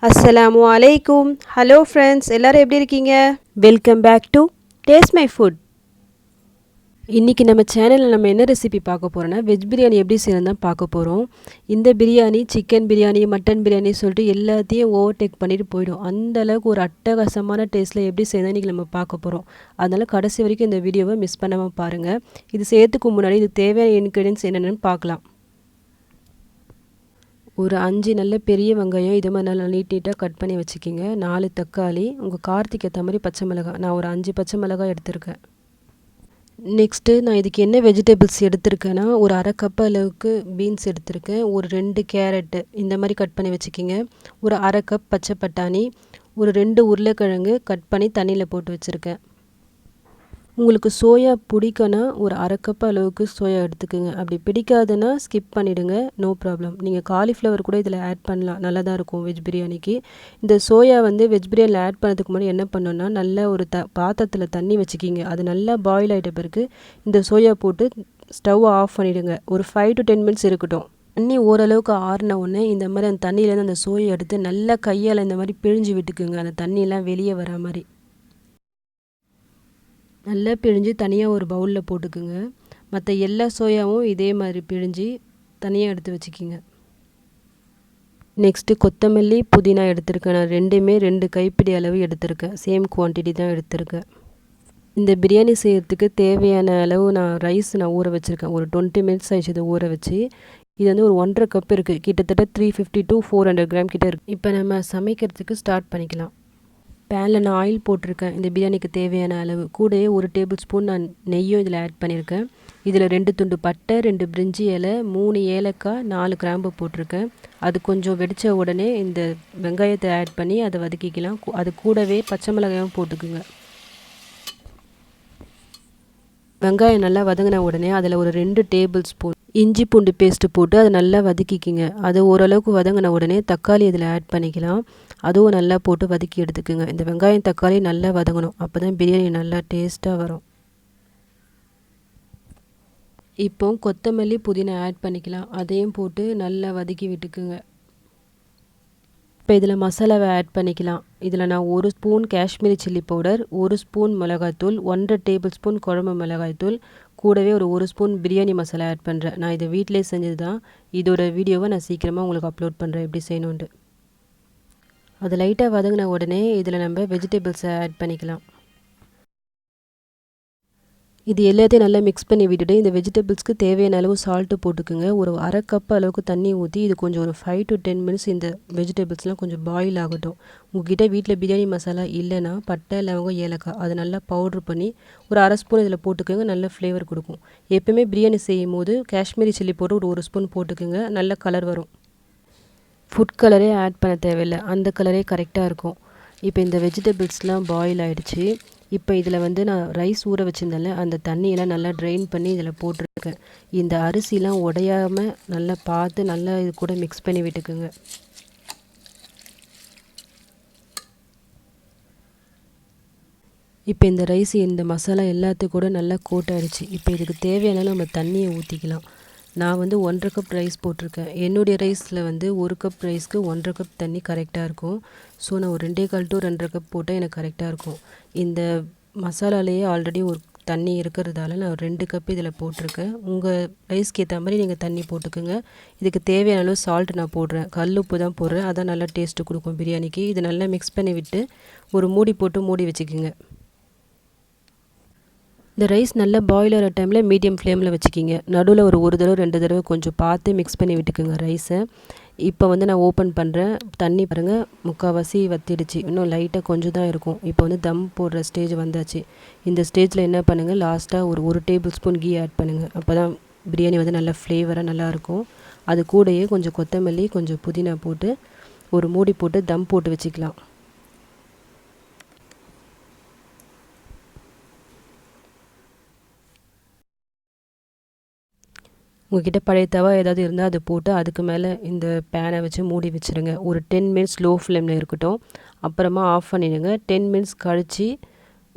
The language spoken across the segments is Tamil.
அஸ்ஸலாமு அலைக்கும். ஹலோ ஃப்ரெண்ட்ஸ், எல்லோரும் எப்படி இருக்கீங்க? Welcome back to taste my food. இன்றைக்கி நம்ம சேனலில் நம்ம என்ன ரெசிபி பார்க்க போகிறோன்னா, வெஜ் பிரியாணி எப்படி செய்யணும் தான் பார்க்க போகிறோம். இந்த பிரியாணி சிக்கன் பிரியாணி, மட்டன் பிரியாணி சொல்லிட்டு எல்லாத்தையும் ஓவர்டேக் பண்ணிட்டு போயிடும். அந்தளவுக்கு ஒரு அட்டகாசமான டேஸ்ட்டில் எப்படி செய்யணும் இன்றைக்கி நம்ம பார்க்க போகிறோம். அதனால் கடைசி வரைக்கும் இந்த வீடியோவை மிஸ் பண்ணாமல் பாருங்கள். இது செய்யறதுக்கு முன்னாடி இது தேவையான இன்க்ரீடியன்ஸ் என்னென்னு பார்க்கலாம். ஒரு 5 நல்ல பெரிய வெங்காயம் இது மாதிரி நல்லா நீட்டாக கட் பண்ணி வச்சுக்கிங்க. 4 தக்காளி, உங்கள் காரத்துக்கு ஏற்ற மாதிரி பச்சை மிளகாய். நான் ஒரு 5 பச்சை மிளகாய் எடுத்திருக்கேன். நெக்ஸ்ட்டு நான் இதுக்கு என்ன வெஜிடபிள்ஸ் எடுத்திருக்கேன்னா, ஒரு அரை கப் அளவுக்கு பீன்ஸ் எடுத்திருக்கேன். ஒரு 2 கேரட்டு இந்த மாதிரி கட் பண்ணி வச்சுக்கிங்க. ஒரு அரை கப் பச்சை பட்டாணி, ஒரு 2 உருளைக்கிழங்கு கட் பண்ணி தண்ணியில் போட்டு வச்சுருக்கேன். உங்களுக்கு சோயா பிடிக்குன்னா ஒரு அரை கப் அளவுக்கு சோயா எடுத்துக்கோங்க. அப்படி பிடிக்காதுன்னா ஸ்கிப் பண்ணிவிடுங்க, நோ ப்ராப்ளம். நீங்கள் காலிஃப்ளவர் கூட இதில் ஆட் பண்ணலாம், நல்லா தான் இருக்கும் வெஜ் பிரியாணிக்கு. இந்த சோயா வெஜ் பிரியாணியில் ஆட் பண்ணதுக்கு முன்னாடி என்ன பண்ணணுன்னா, நல்லா ஒரு பாத்திரத்தில் தண்ணி வச்சுக்கிங்க. அது நல்லா பாயில் ஆகிட்ட பிறகு இந்த சோயா போட்டு ஸ்டவ் ஆஃப் பண்ணிவிடுங்க. ஒரு 5 to 10 மினிட்ஸ் இருக்கட்டும். தண்ணி ஓரளவுக்கு ஆறின உடனே இந்த மாதிரி அந்த தண்ணியிலேருந்து அந்த சோயை எடுத்து நல்லா கையால் இந்த மாதிரி பிழிஞ்சு விட்டுக்குங்க, அந்த தண்ணியெல்லாம் வெளியே வர மாதிரி. நல்லா பிழிஞ்சு தனியாக ஒரு பவுலில் போட்டுக்குங்க. மற்ற எல்லா சோயாவும் இதே மாதிரி பிழிஞ்சு தனியாக எடுத்து வச்சுக்கிங்க. நெக்ஸ்ட்டு கொத்தமல்லி, புதினா எடுத்திருக்கேன். நான் ரெண்டுமே 2 கைப்பிடி அளவு எடுத்திருக்கேன். சேம் குவான்டிட்டி தான் எடுத்திருக்கேன். இந்த பிரியாணி செய்கிறதுக்கு தேவையான அளவு ரைஸ் ஊற வச்சுருக்கேன். ஒரு 20 மினிட்ஸ் ஆயிடுச்சு இதை ஊற வச்சு. இது ஒரு 1.5 கப் இருக்குது. கிட்டத்தட்ட 350 to 400 கிராம் கிட்டே இருக்குது. இப்போ நம்ம சமைக்கிறதுக்கு ஸ்டார்ட் பண்ணிக்கலாம். பேனில் நான் ஆயில் போட்டிருக்கேன். இந்த பிரியாணிக்கு தேவையான அளவு. கூடவே 1 டேபிள் ஸ்பூன் நான் நெய்யும் இதில் ஆட் பண்ணியிருக்கேன். இதில் 2 துண்டு பட்டை, 2 பிரிஞ்சி இலை, 3 ஏலக்காய், 4 கிராம்பு போட்டிருக்கேன். அது கொஞ்சம் வெடித்த உடனே இந்த வெங்காயத்தை ஆட் பண்ணி அதை வதக்கிக்கலாம். அது கூடவே பச்சை மிளகாயும் போட்டுக்குங்க. வெங்காயம் நல்லா வதங்கின உடனே அதில் ஒரு 2 டேபிள் ஸ்பூன் இஞ்சி பூண்டு பேஸ்ட்டு போட்டு அதை நல்லா வதக்கிக்கிங்க. அது ஓரளவுக்கு வதங்கின உடனே தக்காளி இதில் ஆட் பண்ணிக்கலாம். அதுவும் நல்லா போட்டு வதக்கி எடுத்துக்குங்க. இந்த வெங்காயம் தக்காளி நல்லா வதங்கணும், அப்போ தான் பிரியாணி நல்லா டேஸ்ட்டாக வரும். இப்போ கொத்தமல்லி, புதினா ஆட் பண்ணிக்கலாம். அதையும் போட்டு நல்லா வதக்கி விட்டுக்குங்க. இப்போ இதில் மசாலாவை ஆட் பண்ணிக்கலாம். இதில் நான் 1 spoon Kashmiri chilli powder, 1 spoon மிளகாய்த்தூள், 1.5 டேபிள் ஸ்பூன் குழம்பு மிளகாய்த்தூள், கூடவே ஒரு 1 ஸ்பூன் பிரியாணி மசாலா ஆட் பண்ணுறேன். நான் இதை வீட்டிலே செஞ்சது தான். இதோட வீடியோவை நான் சீக்கிரமாக உங்களுக்கு அப்லோட் பண்ணுறேன் எப்படி செய்யணுன்ட்டு. அது லைட்டாக வதங்கின உடனே இதில் நம்ம வெஜிடபிள்ஸை ஆட் பண்ணிக்கலாம். இது எல்லாத்தையும் நல்லா மிக்ஸ் பண்ணி விட்டுட்டு இந்த வெஜிடபிள்ஸ்க்கு தேவையான அளவு சால்ட்டு போட்டுக்குங்க. ஒரு அரை கப் அளவுக்கு தண்ணி ஊற்றி இது கொஞ்சம் ஒரு 5 to 10 மினிட்ஸ் இந்த வெஜிடபிள்ஸ்லாம் கொஞ்சம் பாயில் ஆகட்டும். உங்ககிட்ட வீட்டில் பிரியாணி மசாலா இல்லைன்னா பட்டை, லவங்கம், ஏலக்காய் அதை நல்லா பவுட்ரு பண்ணி ஒரு அரை ஸ்பூன் இதில் போட்டுக்கோங்க. நல்ல ஃப்ளேவர் கொடுக்கும். எப்போயுமே பிரியாணி செய்யும் போது காஷ்மீரி சில்லி பவுடர் ஒரு ஸ்பூன் போட்டுக்கோங்க, நல்ல கலர் வரும். ஃபுட் கலரே ஆட் பண்ண தேவையில்லை, அந்த கலரே கரெக்டாக இருக்கும். இப்போ இந்த வெஜிடபிள்ஸ்லாம் பாயில் ஆகிடுச்சு. இப்போ இதில் நான் ரைஸ் ஊற வச்சுருந்தேன்ல, அந்த தண்ணியெல்லாம் நல்லா ட்ரெயின் பண்ணி இதில் போட்டிருக்கேன். இந்த அரிசிலாம் உடையாமல் நல்லா பார்த்து நல்லா இது கூட மிக்ஸ் பண்ணி விட்டுக்குங்க. இப்போ இந்த ரைஸ் இந்த மசாலா எல்லாத்துக்கும் கூட நல்லா கோட் ஆகிடுச்சு. இப்போ இதுக்கு தேவையான நம்ம தண்ணியை ஊற்றிக்கலாம். நான் 1.5 கப் ரைஸ் போட்டிருக்கேன். என்னுடைய ரைஸில் 1 கப் ரைஸ்க்கு 1.5 கப் தண்ணி கரெக்டாக இருக்கும். ஸோ நான் ஒரு 2.25 to 2.5 கப் போட்டால் எனக்கு கரெக்டாக இருக்கும். இந்த மசாலாலேயே ஆல்ரெடி ஒரு தண்ணி இருக்கிறதால நான் 2 கப் இதில் போட்டிருக்கேன். உங்கள் ரைஸ்க்கு ஏற்ற மாதிரி நீங்கள் தண்ணி போட்டுக்கோங்க. இதுக்கு தேவையான அளவு சால்ட் நான் போடுறேன். கல் உப்பு தான் போடுறேன், அதான் நல்லா டேஸ்ட்டு கொடுக்கும் பிரியாணிக்கு. இது நல்லா மிக்ஸ் பண்ணி விட்டு ஒரு மூடி போட்டு மூடி வச்சுக்கோங்க. இந்த ரைஸ் நல்லா பாயில் ஆகிற டைமில் மீடியம் ஃப்ளேமில் வச்சுக்கிங்க. நடுவில் ஒரு தடவை 2 தடவை கொஞ்சம் பார்த்து மிக்ஸ் பண்ணி விட்டுக்குங்க ரைஸை. இப்போ நான் ஓப்பன் பண்ணுறேன். தண்ணி பாருங்கள் முக்கால்வாசி வற்றிடுச்சு. இன்னும் லைட்டாக கொஞ்சம் தான் இருக்கும். இப்போ தம் போடுற ஸ்டேஜ் வந்தாச்சு. இந்த ஸ்டேஜில் என்ன பண்ணுங்கள், லாஸ்ட்டாக ஒரு டேபிள் ஸ்பூன் கீ ஆட் பண்ணுங்கள். அப்போ தான் பிரியாணி நல்லா ஃப்ளேவராக நல்லாயிருக்கும். அது கூடயே கொஞ்சம் கொத்தமல்லி, கொஞ்சம் புதினா போட்டு ஒரு மூடி போட்டு தம் போட்டு வச்சுக்கலாம். உங்கள்கிட்ட பழைய தவா ஏதாவது இருந்தால் அதை போட்டு அதுக்கு மேலே இந்த பேனை வச்சு மூடி வச்சுருங்க. ஒரு 10 மினிட்ஸ் லோ ஃப்ளேமில் இருக்கட்டும். அப்புறமா ஆஃப் பண்ணிடுங்க. 10 மினிட்ஸ் கழித்து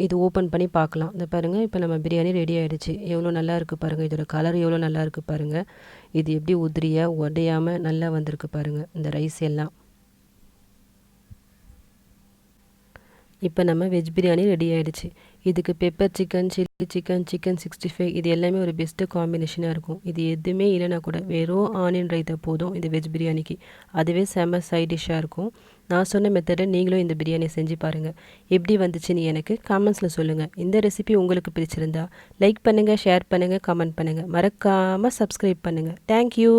இது ஓப்பன் பண்ணி பார்க்கலாம். இந்த பாருங்கள், இப்போ நம்ம பிரியாணி ரெடி ஆகிடுச்சு. எவ்வளோ நல்லா இருக்குது பாருங்கள். இதோட கலர் எவ்வளோ நல்லா இருக்குது பாருங்கள். இது எப்படி உதிரியாக உடையாமல் நல்லா வந்திருக்கு பாருங்கள் இந்த ரைஸ் எல்லாம். இப்போ நம்ம வெஜ் பிரியாணி ரெடி ஆகிடுச்சு. இதுக்கு pepper chicken, chilli chicken, chicken 65 இது எல்லாமே ஒரு பெஸ்ட்டு காம்பினேஷனாக இருக்கும். இது எதுவுமே இல்லைனா கூட வெறும் ஆனியன் ரைத்தா போதும் இந்த வெஜ் பிரியாணிக்கு. அதுவே செம்ம சைட் டிஷ்ஷாக இருக்கும். நான் சொன்ன மெத்தடில் நீங்களும் இந்த பிரியாணியை செஞ்சு பாருங்கள். எப்படி வந்துச்சுன்னு எனக்கு கமெண்ட்ஸில் சொல்லுங்கள். இந்த ரெசிபி உங்களுக்கு பிடிச்சிருந்தா லைக் பண்ணுங்கள், ஷேர் பண்ணுங்கள், கமெண்ட் பண்ணுங்கள். மறக்காமல் சப்ஸ்கிரைப் பண்ணுங்கள். தேங்க்யூ.